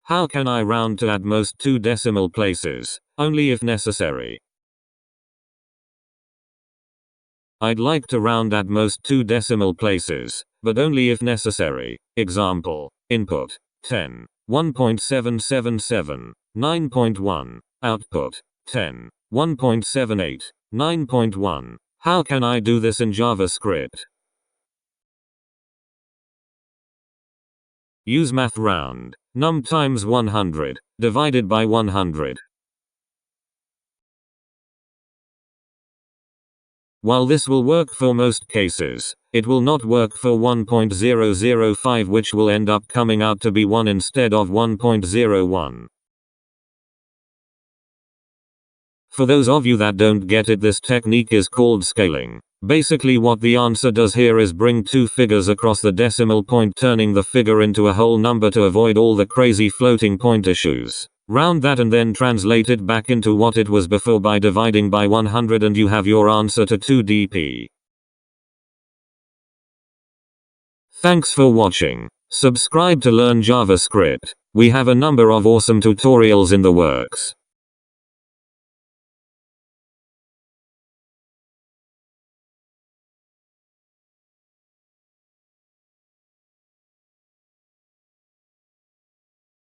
How can I round to at most 2 decimal places? Only if necessary. I'd like to round at most 2 decimal places, but only if necessary. Example. Input 10. 1.777. 9.1. Output 10. 1.78. 9.1. How can I do this in JavaScript? Use math round. Num times 100, divided by 100. While this will work for most cases, it will not work for 1.005, which will end up coming out to be 1 instead of 1.01. For those of you that don't get it, this technique is called scaling. Basically what the answer does here is bring 2 figures across the decimal point, turning the figure into a whole number to avoid all the crazy floating point issues. Round that and then translate it back into what it was before by dividing by 100, and you have your answer to 2dp. Thanks for watching. Subscribe to learn JavaScript. We have a number of awesome tutorials in the works.